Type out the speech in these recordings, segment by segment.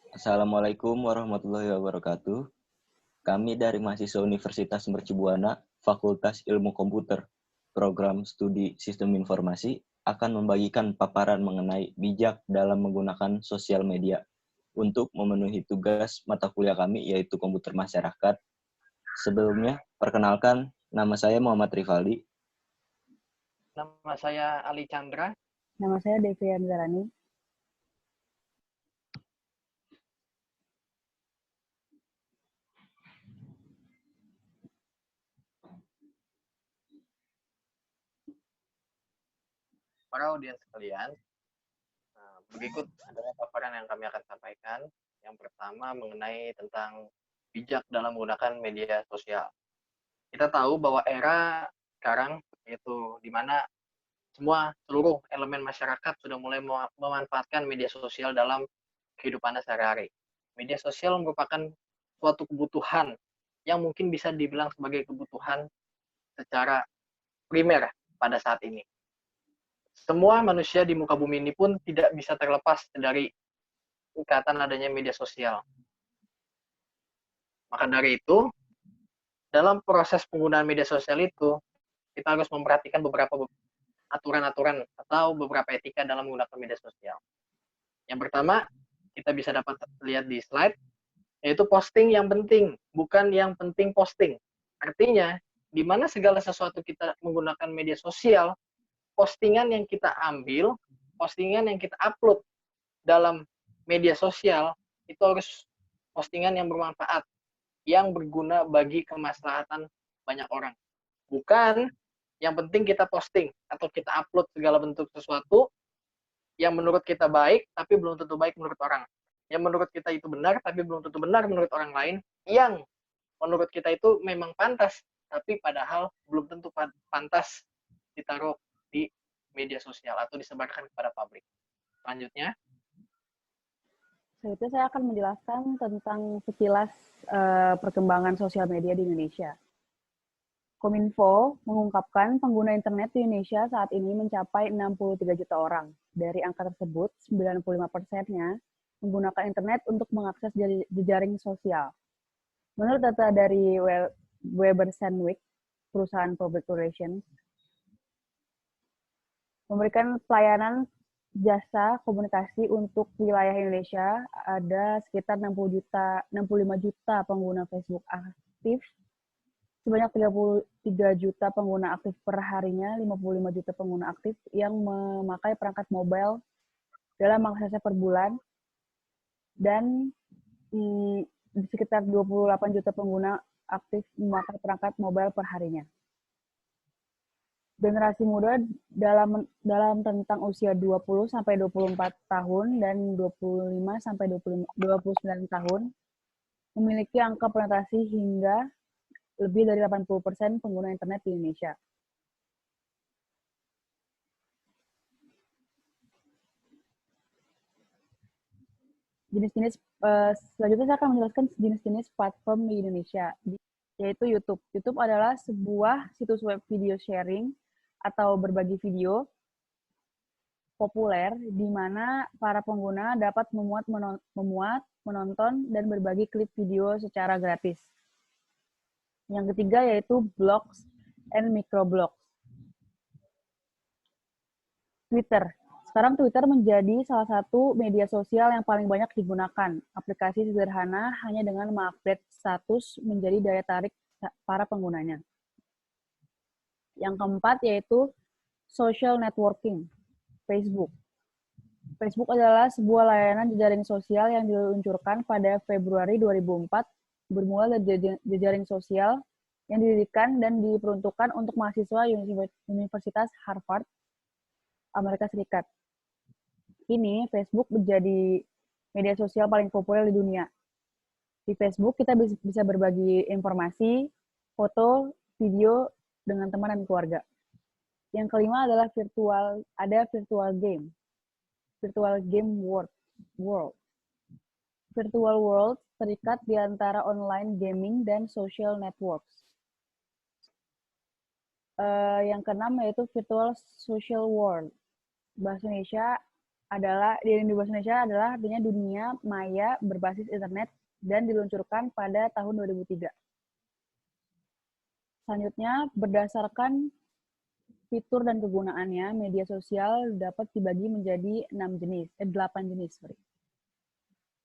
Assalamualaikum warahmatullahi wabarakatuh. Kami dari mahasiswa Universitas Mercubuana, Fakultas Ilmu Komputer, Program Studi Sistem Informasi, akan membagikan paparan mengenai bijak dalam menggunakan sosial media untuk memenuhi tugas mata kuliah kami, yaitu komputer masyarakat. Sebelumnya, perkenalkan, nama saya Muhammad Rivaldi. Nama saya Ali Chandra. Nama saya Devi Anzarani. Para audiens sekalian, berikut adalah paparan yang kami akan sampaikan. Yang pertama mengenai tentang bijak dalam menggunakan media sosial. Kita tahu bahwa era sekarang yaitu di mana seluruh elemen masyarakat sudah mulai memanfaatkan media sosial dalam kehidupan sehari-hari. Media sosial merupakan suatu kebutuhan yang mungkin bisa dibilang sebagai kebutuhan secara primer pada saat ini. Semua manusia di muka bumi ini pun tidak bisa terlepas dari ikatan adanya media sosial. Maka dari itu, dalam proses penggunaan media sosial itu, kita harus memperhatikan beberapa aturan-aturan atau beberapa etika dalam menggunakan media sosial. Yang pertama, kita bisa dapat lihat di slide, yaitu posting yang penting, bukan yang penting posting. Artinya, di mana segala sesuatu kita menggunakan media sosial, postingan yang kita ambil, postingan yang kita upload dalam media sosial, itu harus postingan yang bermanfaat, yang berguna bagi kemaslahatan banyak orang. Bukan yang penting kita posting atau kita upload segala bentuk sesuatu yang menurut kita baik, tapi belum tentu baik menurut orang. Yang menurut kita itu benar, tapi belum tentu benar menurut orang lain. Yang menurut kita itu memang pantas, tapi padahal belum tentu pantas ditaruh di media sosial atau disebarkan kepada publik. Selanjutnya, Selanjutnya saya akan menjelaskan tentang sekilas perkembangan sosial media di Indonesia. Kominfo mengungkapkan pengguna internet di Indonesia saat ini mencapai 63 juta orang. Dari angka tersebut, 95%-nya menggunakan internet untuk mengakses jejaring sosial. Menurut data dari Weber Sandvik, perusahaan public relations, memberikan pelayanan jasa komunikasi untuk wilayah Indonesia ada sekitar 65 juta pengguna Facebook aktif, sebanyak 33 juta pengguna aktif per harinya, 55 juta pengguna aktif yang memakai perangkat mobile dalam aksesnya per bulan, dan di sekitar 28 juta pengguna aktif memakai perangkat mobile per harinya. Generasi muda dalam tentang usia 20 sampai 24 tahun dan 25 sampai 29 tahun memiliki angka penetrasi hingga lebih dari 80% pengguna internet di Indonesia. Selanjutnya saya akan menjelaskan jenis-jenis platform di Indonesia, yaitu YouTube. YouTube adalah sebuah situs web video sharing atau berbagi video populer di mana para pengguna dapat memuat, menonton, dan berbagi klip video secara gratis. Yang ketiga yaitu blogs and microblogs. Twitter. Sekarang Twitter menjadi salah satu media sosial yang paling banyak digunakan. Aplikasi sederhana hanya dengan mengupdate status menjadi daya tarik para penggunanya. Yang keempat yaitu social networking, Facebook. Facebook adalah sebuah layanan jejaring sosial yang diluncurkan pada Februari 2004, bermula dari jejaring sosial yang didirikan dan diperuntukkan untuk mahasiswa Universitas Harvard, Amerika Serikat. Kini, Facebook menjadi media sosial paling populer di dunia. Di Facebook, kita bisa berbagi informasi, foto, video dengan teman dan keluarga. Yang kelima adalah virtual game. Virtual game world. Virtual world terikat di antara online gaming dan social networks. Yang keenam yaitu virtual social world. Bahasa Indonesia di Indonesia adalah artinya dunia maya berbasis internet dan diluncurkan pada tahun 2003. Selanjutnya, berdasarkan fitur dan kegunaannya, media sosial dapat dibagi menjadi 8 jenis.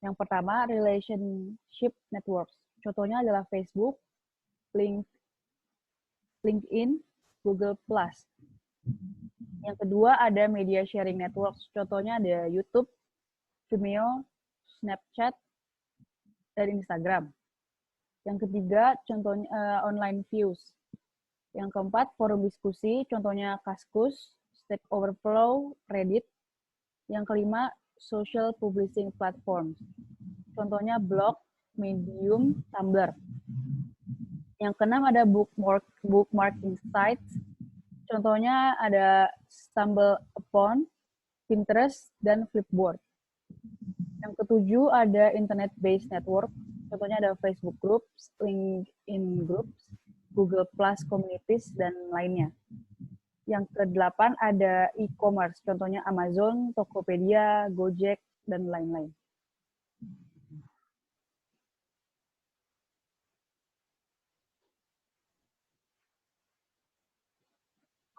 Yang pertama, relationship networks. Contohnya adalah Facebook, LinkedIn, Google+. Yang kedua ada media sharing networks. Contohnya ada YouTube, Vimeo, Snapchat, dan Instagram. Yang ketiga, contohnya online views. Yang keempat, forum diskusi. Contohnya Kaskus, Stack Overflow, Reddit. Yang kelima, social publishing platforms. Contohnya blog, Medium, Tumblr. Yang keenam ada bookmarking sites. Contohnya ada StumbleUpon, Pinterest, dan Flipboard. Yang ketujuh ada internet-based network. Contohnya ada Facebook Groups, LinkedIn Groups, Google Plus Communities, dan lainnya. Yang kedelapan ada e-commerce. Contohnya Amazon, Tokopedia, Gojek, dan lain-lain.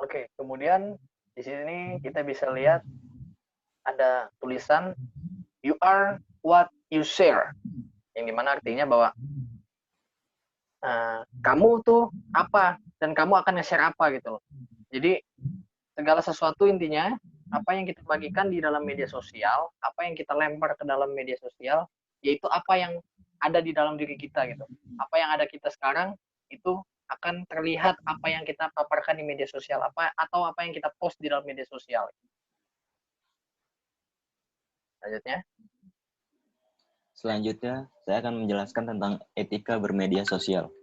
Oke, kemudian di sini kita bisa lihat ada tulisan you are what you share, yang dimana artinya bahwa kamu tuh apa dan kamu akan nge-share apa gitu loh. Jadi segala sesuatu intinya apa yang kita bagikan di dalam media sosial, apa yang kita lempar ke dalam media sosial, yaitu apa yang ada di dalam diri kita gitu. Apa yang ada kita sekarang itu akan terlihat apa yang kita paparkan di media sosial atau apa yang kita post di dalam media sosial. Selanjutnya, saya akan menjelaskan tentang etika bermedia sosial.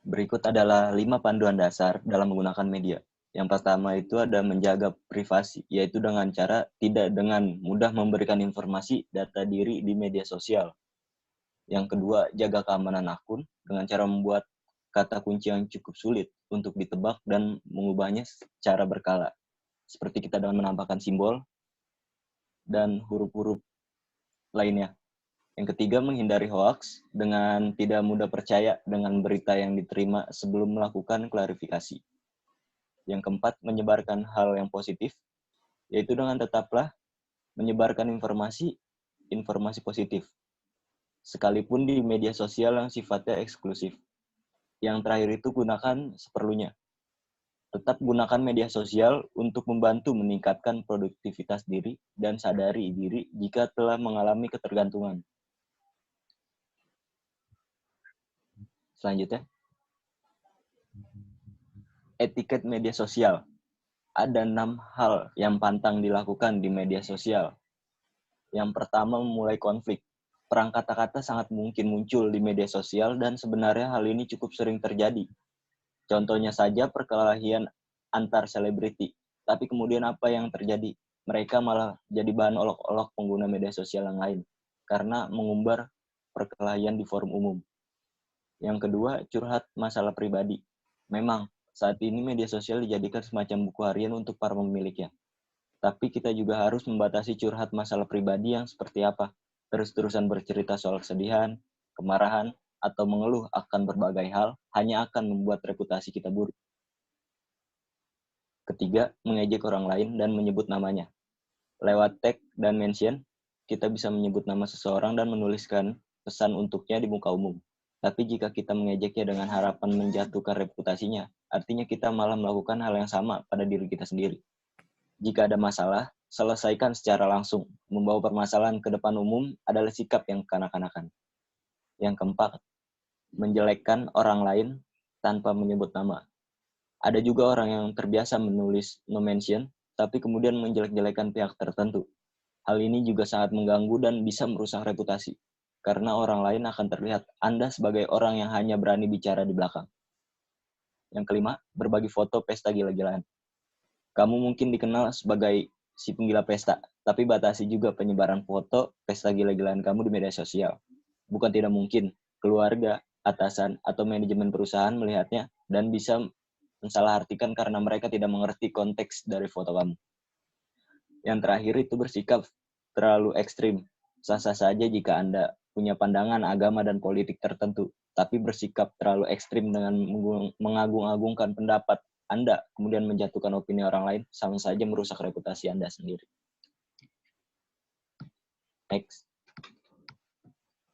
Berikut adalah 5 panduan dasar dalam menggunakan media. Yang pertama itu ada menjaga privasi, yaitu dengan cara tidak dengan mudah memberikan informasi data diri di media sosial. Yang kedua, jaga keamanan akun dengan cara membuat kata kunci yang cukup sulit untuk ditebak dan mengubahnya secara berkala. Seperti kita dengan menambahkan simbol dan huruf-huruf lainnya. Yang ketiga, menghindari hoaks dengan tidak mudah percaya dengan berita yang diterima sebelum melakukan klarifikasi. Yang keempat, menyebarkan hal yang positif, yaitu dengan tetaplah menyebarkan informasi positif, sekalipun di media sosial yang sifatnya eksklusif. Yang terakhir itu gunakan seperlunya. Tetap gunakan media sosial untuk membantu meningkatkan produktivitas diri dan sadari diri jika telah mengalami ketergantungan. Selanjutnya, etiket media sosial. Ada 6 hal yang pantang dilakukan di media sosial. Yang pertama, memulai konflik. Perang kata-kata sangat mungkin muncul di media sosial dan sebenarnya hal ini cukup sering terjadi. Contohnya saja perkelahian antar selebriti. Tapi kemudian apa yang terjadi? Mereka malah jadi bahan olok-olok pengguna media sosial yang lain karena mengumbar perkelahian di forum umum. Yang kedua, curhat masalah pribadi. Memang, saat ini media sosial dijadikan semacam buku harian untuk para pemiliknya. Tapi kita juga harus membatasi curhat masalah pribadi yang seperti apa. Terus-terusan bercerita soal kesedihan, kemarahan, atau mengeluh akan berbagai hal hanya akan membuat reputasi kita buruk. Ketiga, mengejek orang lain dan menyebut namanya. Lewat tag dan mention, kita bisa menyebut nama seseorang dan menuliskan pesan untuknya di muka umum. Tapi jika kita mengejeknya dengan harapan menjatuhkan reputasinya, artinya kita malah melakukan hal yang sama pada diri kita sendiri. Jika ada masalah, selesaikan secara langsung. Membawa permasalahan ke depan umum adalah sikap yang kanak-kanakan. Yang keempat, menjelekkan orang lain tanpa menyebut nama. Ada juga orang yang terbiasa menulis no mention, tapi kemudian menjelek-jelekan pihak tertentu. Hal ini juga sangat mengganggu dan bisa merusak reputasi, karena orang lain akan terlihat Anda sebagai orang yang hanya berani bicara di belakang. Yang kelima, berbagi foto pesta gila-gilaan. Kamu mungkin dikenal sebagai si penggila pesta, tapi batasi juga penyebaran foto pesta gila-gilaan kamu di media sosial. Bukan tidak mungkin, keluarga, atasan, atau manajemen perusahaan melihatnya dan bisa mensalahartikan karena mereka tidak mengerti konteks dari foto kamu. Yang terakhir itu bersikap terlalu ekstrim. Sah-sah saja jika Anda punya pandangan agama dan politik tertentu, tapi bersikap terlalu ekstrim dengan mengagung-agungkan pendapat Anda, kemudian menjatuhkan opini orang lain, sama saja merusak reputasi Anda sendiri. Next.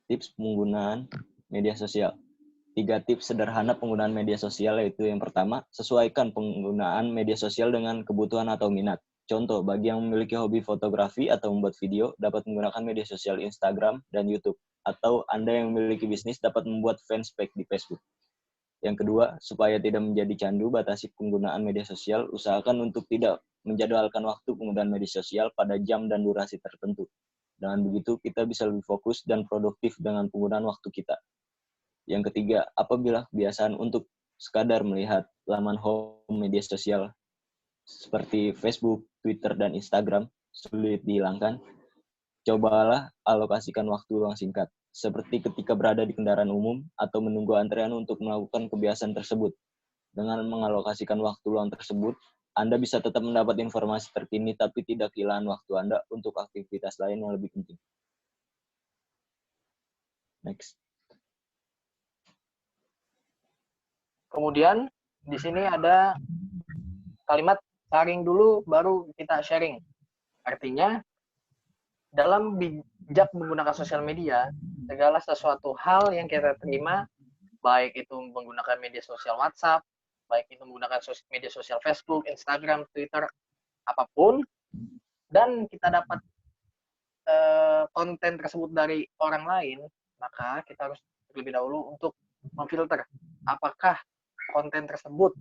Tips penggunaan media sosial. 3 tips sederhana penggunaan media sosial, yaitu yang pertama, sesuaikan penggunaan media sosial dengan kebutuhan atau minat. Contoh, bagi yang memiliki hobi fotografi atau membuat video, dapat menggunakan media sosial Instagram dan YouTube. Atau Anda yang memiliki bisnis dapat membuat fanspage di Facebook. Yang kedua, supaya tidak menjadi candu, batasi penggunaan media sosial, usahakan untuk tidak menjadwalkan waktu penggunaan media sosial pada jam dan durasi tertentu. Dengan begitu, kita bisa lebih fokus dan produktif dengan penggunaan waktu kita. Yang ketiga, apabila kebiasaan untuk sekadar melihat laman home media sosial seperti Facebook, Twitter, dan Instagram sulit dihilangkan, cobalah alokasikan waktu luang singkat, seperti ketika berada di kendaraan umum atau menunggu antrean untuk melakukan kebiasaan tersebut. Dengan mengalokasikan waktu luang tersebut, Anda bisa tetap mendapat informasi terkini tapi tidak kehilangan waktu Anda untuk aktivitas lain yang lebih penting. Next. Kemudian di sini ada kalimat saring dulu baru kita sharing. Artinya dalam bijak menggunakan sosial media, segala sesuatu hal yang kita terima, baik itu menggunakan media sosial WhatsApp, baik itu menggunakan media sosial Facebook, Instagram, Twitter, apapun, dan kita dapat konten tersebut dari orang lain, maka kita harus terlebih dahulu untuk memfilter apakah konten tersebut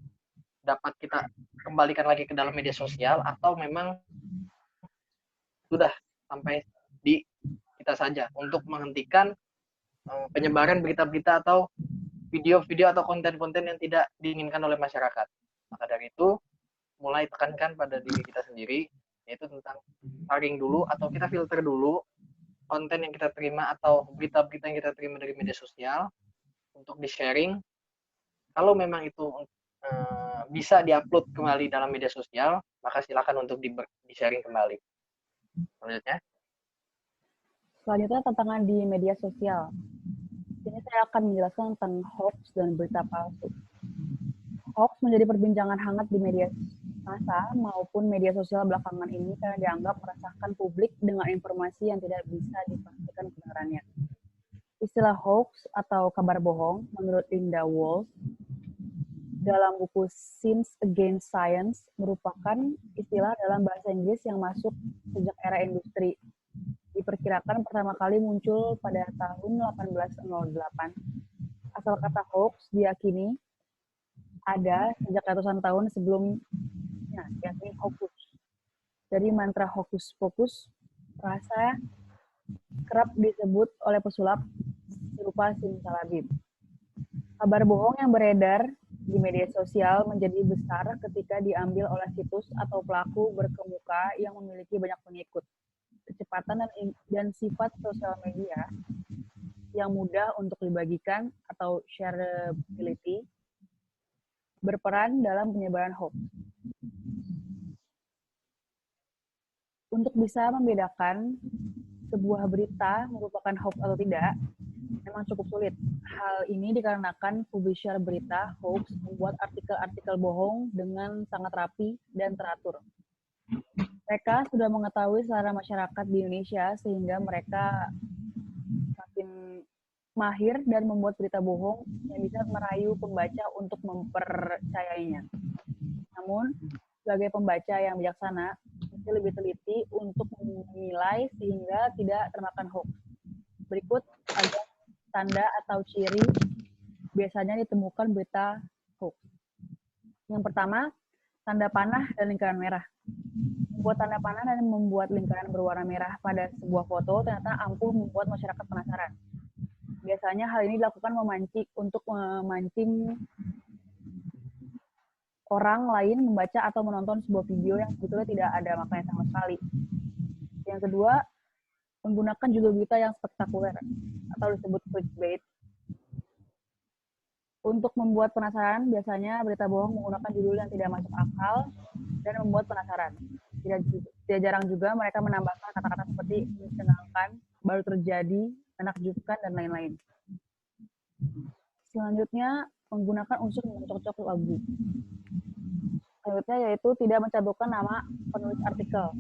dapat kita kembalikan lagi ke dalam media sosial atau memang sudah sampai di kita saja untuk menghentikan penyebaran berita-berita atau video-video atau konten-konten yang tidak diinginkan oleh masyarakat. Maka dari itu, mulai tekankan pada diri kita sendiri, yaitu tentang saring dulu atau kita filter dulu konten yang kita terima atau berita-berita yang kita terima dari media sosial untuk di-sharing. Kalau memang itu bisa di-upload kembali dalam media sosial, maka silakan untuk di-sharing kembali. Selanjutnya, tantangan di media sosial. Ini saya akan menjelaskan tentang hoax dan berita palsu. Hoax menjadi perbincangan hangat di media massa maupun media sosial belakangan ini karena dianggap meresahkan publik dengan informasi yang tidak bisa dipastikan kebenarannya. Istilah hoax atau kabar bohong, menurut Linda Walsh, dalam buku Sins Against Science, merupakan istilah dalam bahasa Inggris yang masuk sejak era industri. Diperkirakan pertama kali muncul pada tahun 1808. Asal kata hoax diyakini ada sejak ratusan tahun sebelumnya, yakni hokus. Dari mantra hokus pokus, rasa kerap disebut oleh pesulap serupa simsalabim. Kabar bohong yang beredar di media sosial menjadi besar ketika diambil oleh situs atau pelaku berkemuka yang memiliki banyak pengikut. Kecepatan dan sifat sosial media yang mudah untuk dibagikan atau shareability berperan dalam penyebaran hoax. Untuk bisa membedakan sebuah berita merupakan hoax atau tidak, memang cukup sulit. Hal ini dikarenakan publisher berita hoax membuat artikel-artikel bohong dengan sangat rapi dan teratur. Mereka sudah mengetahui selera masyarakat di Indonesia sehingga mereka makin mahir dan membuat berita bohong yang bisa merayu pembaca untuk mempercayainya. Namun, sebagai pembaca yang bijaksana, mesti lebih teliti untuk menilai sehingga tidak termakan hoax. Berikut ada tanda atau ciri biasanya ditemukan berita hoax. Yang pertama, tanda panah dan lingkaran merah. Membuat tanda panah dan membuat lingkaran berwarna merah pada sebuah foto ternyata ampuh membuat masyarakat penasaran. Biasanya hal ini dilakukan untuk memancing orang lain membaca atau menonton sebuah video yang sebetulnya tidak ada maknanya sama sekali. Yang kedua, menggunakan judul berita yang spektakuler atau disebut clickbait. Untuk membuat penasaran, biasanya berita bohong menggunakan judul yang tidak masuk akal dan membuat penasaran. Tidak jarang juga mereka menambahkan kata-kata seperti mencengangkan, baru terjadi, menakjubkan, dan lain-lain. Selanjutnya, menggunakan unsur mencocok lagu. Selanjutnya yaitu tidak mencantumkan nama penulis artikel.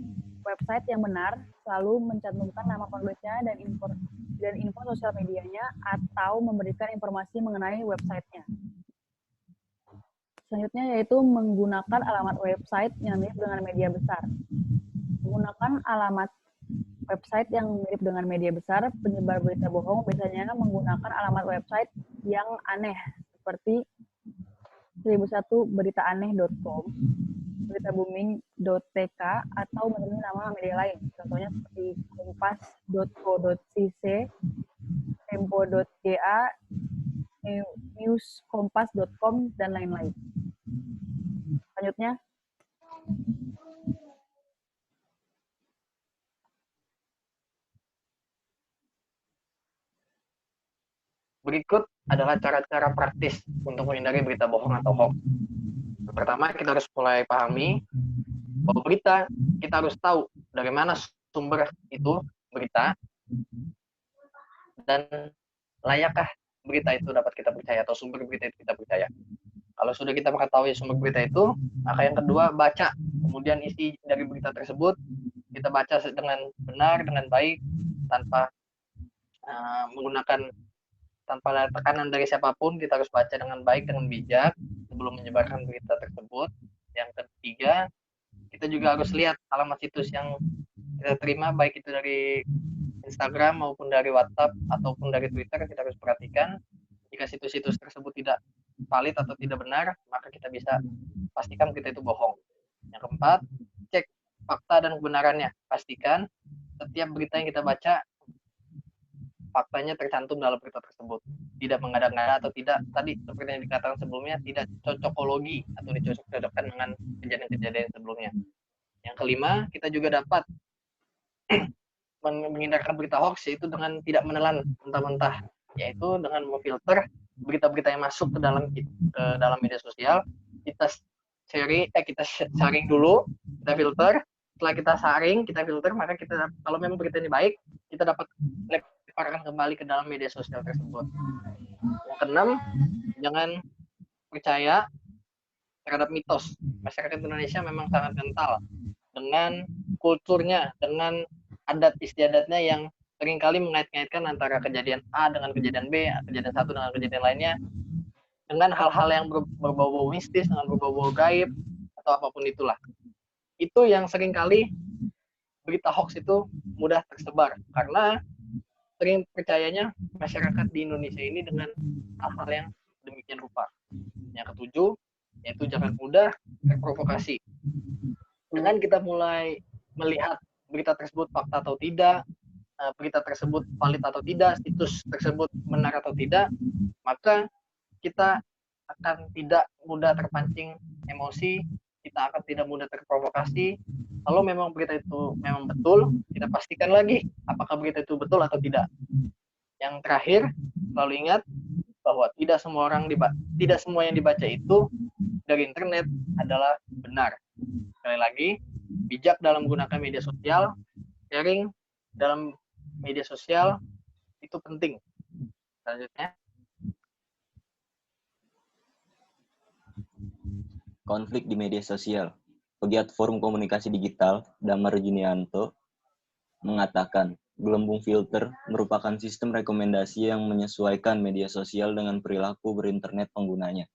Website yang benar selalu mencantumkan nama penulisnya dan info sosial medianya atau memberikan informasi mengenai websitenya. Selanjutnya yaitu menggunakan alamat website yang mirip dengan media besar. Menggunakan alamat website yang mirip dengan media besar, penyebar berita bohong biasanya menggunakan alamat website yang aneh seperti 1001beritaaneh.com, beritabooming.tk, atau menemui nama media lain. Contohnya seperti kompas.co.cc, tempo.ga, newskompas.com, dan lain-lain. Selanjutnya, berikut adalah cara-cara praktis untuk menghindari berita bohong atau hoax. Pertama, kita harus mulai pahami bahwa berita, kita harus tahu dari mana sumber itu berita, dan layakkah berita itu dapat kita percaya atau sumber berita itu kita percaya. Kalau sudah kita mengetahui sumber berita itu, maka yang kedua, baca. Kemudian isi dari berita tersebut, kita baca dengan benar, dengan baik, tanpa tanpa tekanan dari siapapun. Kita harus baca dengan baik, dengan bijak, sebelum menyebarkan berita tersebut. Yang ketiga, kita juga harus lihat alamat situs yang kita terima, baik itu dari Instagram maupun dari WhatsApp ataupun dari Twitter. Kita harus perhatikan. Jika situs-situs tersebut tidak valid atau tidak benar, maka kita bisa pastikan berita itu bohong. Yang keempat, cek fakta dan kebenarannya. Pastikan setiap berita yang kita baca, faktanya tercantum dalam berita tersebut. Tidak mengada-ngada atau tidak, tadi seperti yang dikatakan sebelumnya, tidak cocokologi atau dicocok-cocokkan dengan kejadian-kejadian sebelumnya. Yang kelima, kita juga dapat menghindarkan berita hoax, yaitu dengan tidak menelan mentah-mentah, yaitu dengan memfilter berita-berita yang masuk ke dalam media sosial. Kita saring dulu, kita filter. Setelah kita filter, maka kita, kalau memang berita ini baik, kita dapat lemparkan kembali ke dalam media sosial tersebut. Yang keenam, jangan percaya terhadap mitos. Masyarakat Indonesia memang sangat kental dengan kulturnya, dengan adat istiadatnya yang seringkali mengait-ngaitkan antara kejadian A dengan kejadian B, kejadian satu dengan kejadian lainnya, dengan hal-hal yang berbau-bau mistis, dengan berbau-bau gaib, atau apapun itulah. Itu yang seringkali berita hoax itu mudah tersebar, karena sering percayanya masyarakat di Indonesia ini dengan hal-hal yang demikian rupa. Yang ketujuh, yaitu jangan mudah terprovokasi. Dengan kita mulai melihat berita tersebut fakta atau tidak, berita tersebut valid atau tidak, situs tersebut benar atau tidak, maka kita akan tidak mudah terpancing emosi, kita akan tidak mudah terprovokasi. Kalau memang berita itu memang betul, kita pastikan lagi apakah berita itu betul atau tidak. Yang terakhir, selalu ingat bahwa tidak semua yang dibaca itu dari internet adalah benar. Sekali lagi, bijak dalam menggunakan media sosial, sharing dalam media sosial itu penting. Selanjutnya, konflik di media sosial. Pegiat Forum Komunikasi Digital, Damar Junianto, mengatakan, gelembung filter merupakan sistem rekomendasi yang menyesuaikan media sosial dengan perilaku berinternet penggunanya.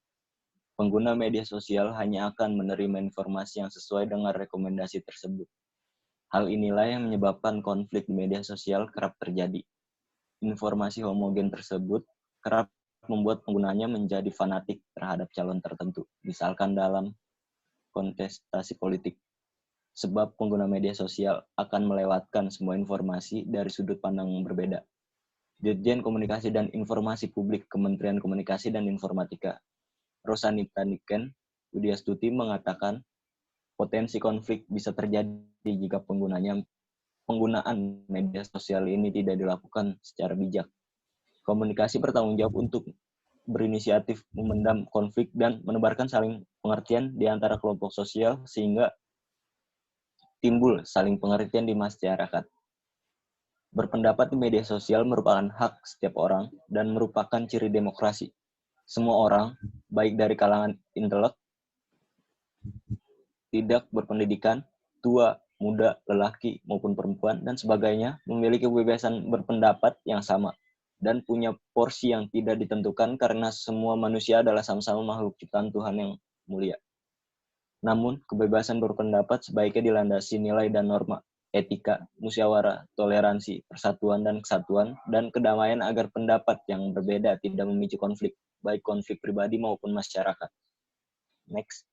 Pengguna media sosial hanya akan menerima informasi yang sesuai dengan rekomendasi tersebut. Hal inilah yang menyebabkan konflik di media sosial kerap terjadi. Informasi homogen tersebut kerap membuat penggunanya menjadi fanatik terhadap calon tertentu, misalkan dalam kontestasi politik. Sebab pengguna media sosial akan melewatkan semua informasi dari sudut pandang yang berbeda. Dirjen Komunikasi dan Informasi Publik Kementerian Komunikasi dan Informatika, Rosanita Niken Widyastuti, mengatakan potensi konflik bisa terjadi jika penggunaan media sosial ini tidak dilakukan secara bijak. Komunikasi bertanggung jawab untuk berinisiatif memendam konflik dan menebarkan saling pengertian di antara kelompok sosial sehingga timbul saling pengertian di masyarakat. Berpendapat di media sosial merupakan hak setiap orang dan merupakan ciri demokrasi. Semua orang, baik dari kalangan intelek, tidak berpendidikan, tua, muda, lelaki, maupun perempuan, dan sebagainya, memiliki kebebasan berpendapat yang sama dan punya porsi yang tidak ditentukan karena semua manusia adalah sama-sama makhluk ciptaan Tuhan yang mulia. Namun, kebebasan berpendapat sebaiknya dilandasi nilai dan norma, etika, musyawarah, toleransi, persatuan dan kesatuan, dan kedamaian agar pendapat yang berbeda tidak memicu konflik, baik konflik pribadi maupun masyarakat. Next.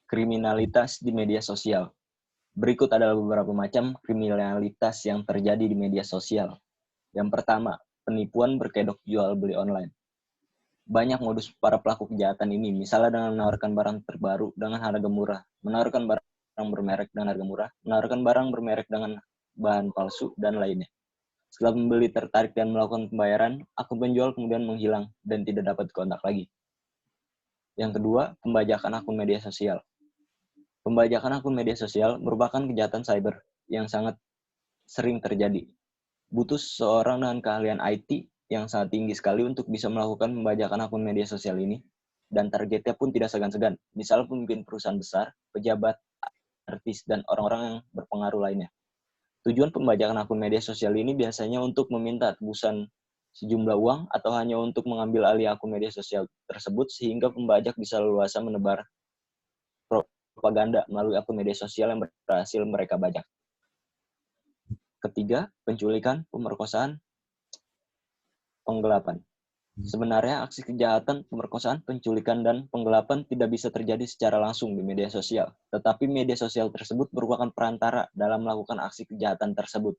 Kriminalitas di media sosial. Berikut adalah beberapa macam kriminalitas yang terjadi di media sosial. Yang pertama, penipuan berkedok jual beli online. Banyak modus para pelaku kejahatan ini, misalnya dengan menawarkan barang terbaru dengan harga murah, menawarkan barang bermerek dengan harga murah, menawarkan barang bermerek dengan bahan palsu, dan lainnya. Setelah pembeli tertarik dan melakukan pembayaran, akun penjual kemudian menghilang dan tidak dapat dikontak lagi. Yang kedua, pembajakan akun media sosial. Pembajakan akun media sosial merupakan kejahatan cyber yang sangat sering terjadi. Butuh seorang dengan keahlian IT yang sangat tinggi sekali untuk bisa melakukan pembajakan akun media sosial ini, dan targetnya pun tidak segan-segan, misal pemimpin perusahaan besar, pejabat, artis, dan orang-orang yang berpengaruh lainnya. Tujuan pembajakan akun media sosial ini biasanya untuk meminta tebusan sejumlah uang atau hanya untuk mengambil alih akun media sosial tersebut sehingga pembajak bisa leluasa menebar propaganda melalui akun media sosial yang berhasil mereka bajak. Ketiga, penculikan, pemerkosaan, penggelapan. Sebenarnya aksi kejahatan, pemerkosaan, penculikan, dan penggelapan tidak bisa terjadi secara langsung di media sosial, tetapi media sosial tersebut merupakan perantara dalam melakukan aksi kejahatan tersebut.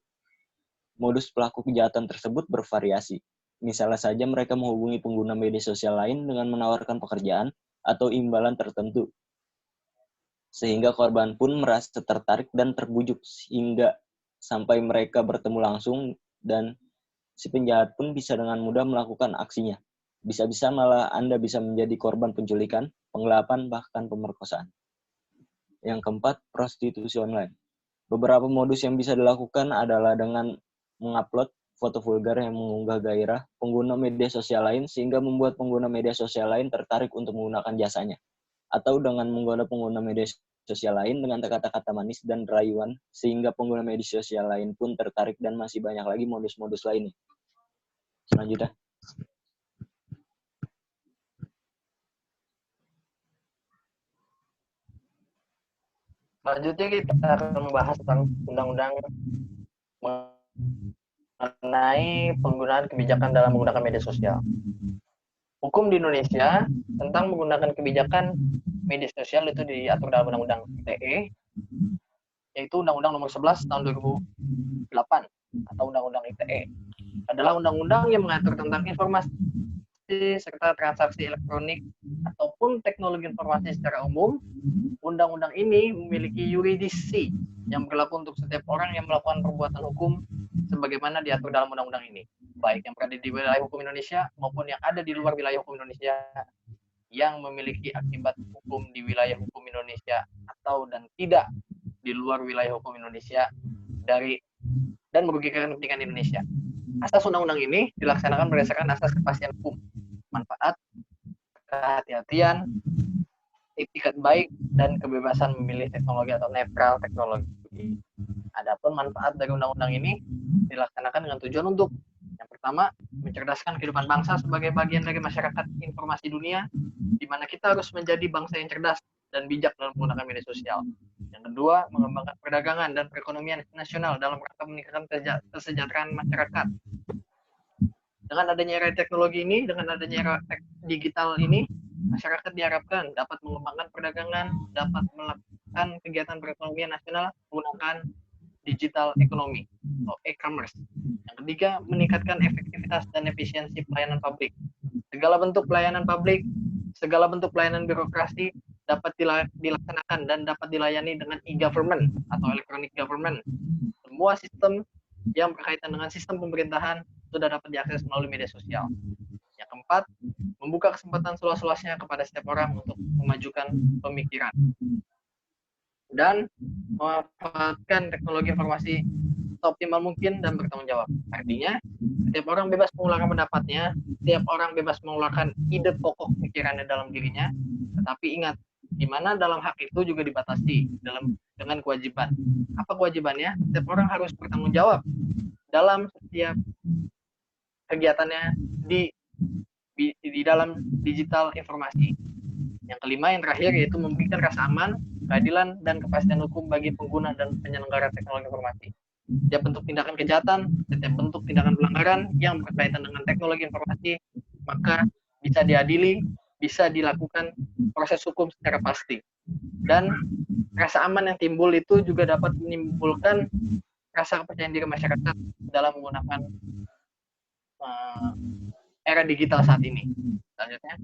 Modus pelaku kejahatan tersebut bervariasi. Misalnya saja mereka menghubungi pengguna media sosial lain dengan menawarkan pekerjaan atau imbalan tertentu, sehingga korban pun merasa tertarik dan terbujuk hingga sampai mereka bertemu langsung, dan si penjahat pun bisa dengan mudah melakukan aksinya. Bisa-bisa malah Anda bisa menjadi korban penculikan, penggelapan, bahkan pemerkosaan. Yang keempat, prostitusi online. Beberapa modus yang bisa dilakukan adalah dengan mengupload foto vulgar yang mengunggah gairah pengguna media sosial lain sehingga membuat pengguna media sosial lain tertarik untuk menggunakan jasanya. Atau dengan menggoda pengguna media sosial lain dengan kata-kata manis dan rayuan sehingga pengguna media sosial lain pun tertarik, dan masih banyak lagi modus-modus lainnya. Selanjutnya. Selanjutnya kita akan membahas tentang undang-undang mengenai penggunaan kebijakan dalam menggunakan media sosial. Hukum di Indonesia tentang menggunakan kebijakan media sosial itu diatur dalam Undang-Undang ITE, yaitu Undang-Undang Nomor 11 Tahun 2008 atau Undang-Undang ITE. Adalah undang-undang yang mengatur tentang informasi serta transaksi elektronik ataupun teknologi informasi secara umum. Undang-undang ini memiliki yurisdiksi yang berlaku untuk setiap orang yang melakukan perbuatan hukum sebagaimana diatur dalam undang-undang ini, baik yang berada di wilayah hukum Indonesia maupun yang ada di luar wilayah hukum Indonesia yang memiliki akibat hukum di wilayah hukum Indonesia atau dan tidak di luar wilayah hukum Indonesia dan merugikan kepentingan Indonesia. Asas undang-undang ini dilaksanakan berdasarkan asas kepastian hukum, manfaat, kehati-hatian, etikat baik, dan kebebasan memilih teknologi atau netral teknologi. Adapun manfaat dari undang-undang ini dilaksanakan dengan tujuan untuk yang pertama, mencerdaskan kehidupan bangsa sebagai bagian dari masyarakat informasi dunia, di mana kita harus menjadi bangsa yang cerdas dan bijak dalam menggunakan media sosial. Yang kedua, mengembangkan perdagangan dan perekonomian nasional dalam rangka meningkatkan kesejahteraan masyarakat. Dengan adanya era teknologi ini, dengan adanya era digital ini, masyarakat diharapkan dapat mengembangkan perdagangan, dapat melakukan kegiatan perekonomian nasional menggunakan digital ekonomi atau e-commerce. Yang ketiga, meningkatkan efektivitas dan efisiensi pelayanan publik. Segala bentuk pelayanan publik, segala bentuk pelayanan birokrasi dapat dilaksanakan dan dapat dilayani dengan e-government atau electronic government. Semua sistem yang berkaitan dengan sistem pemerintahan sudah dapat diakses melalui media sosial. Yang keempat, membuka kesempatan seluas-luasnya kepada setiap orang untuk memajukan pemikiran. dan memanfaatkan teknologi informasi seoptimal mungkin dan bertanggung jawab. Artinya, setiap orang bebas mengeluarkan pendapatnya, setiap orang bebas mengeluarkan ide pokok pikirannya dalam dirinya, tetapi ingat, di mana dalam hak itu juga dibatasi dengan kewajiban. Apa kewajibannya? Setiap orang harus bertanggung jawab dalam setiap kegiatannya di dalam digital informasi. Yang kelima, yang terakhir, yaitu memberikan rasa aman, keadilan, dan kepastian hukum bagi pengguna dan penyelenggara teknologi informasi. Setiap bentuk tindakan kejahatan, setiap bentuk tindakan pelanggaran yang berkaitan dengan teknologi informasi, maka bisa diadili, bisa dilakukan proses hukum secara pasti. Dan rasa aman yang timbul itu juga dapat menimbulkan rasa kepercayaan diri masyarakat dalam menggunakan era digital saat ini. Selanjutnya.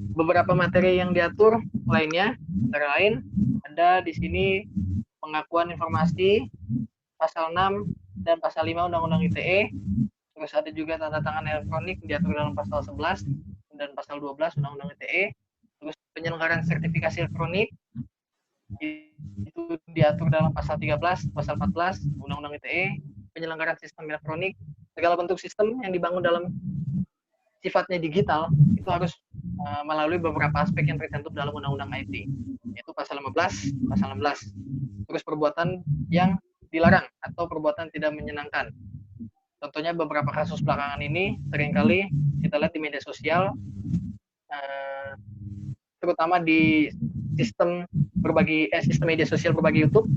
Beberapa materi yang diatur lainnya, antara lain ada di sini pengakuan informasi, pasal 6 dan pasal 5 Undang-Undang ITE. Terus ada juga tanda tangan elektronik diatur dalam pasal 11 dan pasal 12 Undang-Undang ITE. Terus penyelenggaraan sertifikasi elektronik itu diatur dalam pasal 13, pasal 14 Undang-Undang ITE. Penyelenggaraan sistem elektronik, segala bentuk sistem yang dibangun dalam sifatnya digital itu harus melalui beberapa aspek yang tercantum dalam Undang-Undang IT, yaitu pasal 15, pasal 16. Terus perbuatan yang dilarang atau perbuatan tidak menyenangkan. Contohnya beberapa kasus belakangan ini seringkali kita lihat di media sosial, terutama di sistem media sosial berbagi YouTube,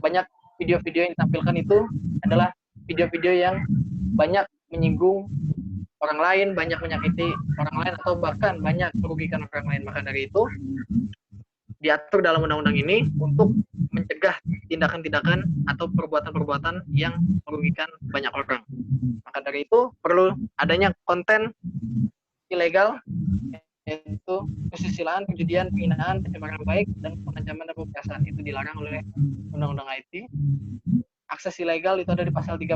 banyak video-video yang ditampilkan itu adalah video-video yang banyak menyinggung orang lain, banyak menyakiti orang lain, atau bahkan banyak merugikan orang lain. Maka dari itu, diatur dalam undang-undang ini untuk mencegah tindakan-tindakan atau perbuatan-perbuatan yang merugikan banyak orang. Maka dari itu, perlu adanya konten ilegal, yaitu kesusilaan, penjudian, penghinaan, pencemaran baik, dan pengancaman dan pemerasan. Itu dilarang oleh Undang-Undang IT. Akses ilegal itu ada di pasal 30,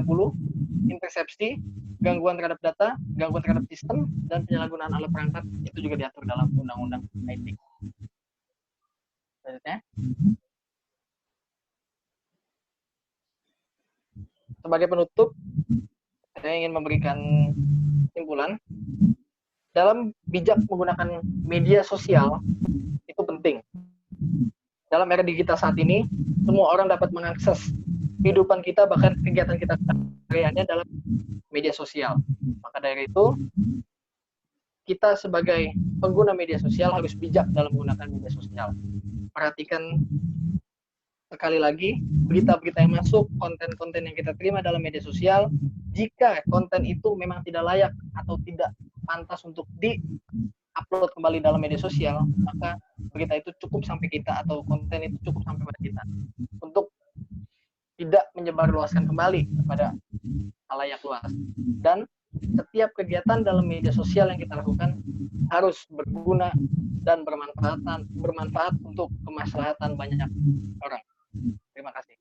intersepsi, gangguan terhadap data, gangguan terhadap sistem, dan penyalahgunaan alat perangkat itu juga diatur dalam Undang-Undang IT. Selanjutnya. Sebagai penutup, saya ingin memberikan kesimpulan. Dalam bijak menggunakan media sosial, itu penting. Dalam era digital saat ini, semua orang dapat mengakses kehidupan kita, bahkan kegiatan kita sehari-hari dalam media sosial. Maka dari itu, kita sebagai pengguna media sosial harus bijak dalam menggunakan media sosial. Perhatikan sekali lagi berita-berita yang masuk, konten-konten yang kita terima dalam media sosial. Jika konten itu memang tidak layak atau tidak pantas untuk di-upload kembali dalam media sosial, maka berita itu cukup sampai kita atau konten itu cukup sampai pada kita. Untuk tidak menyebarluaskan kembali kepada khalayak luas. Dan setiap kegiatan dalam media sosial yang kita lakukan harus berguna dan bermanfaat untuk kemaslahatan banyak orang. Terima kasih.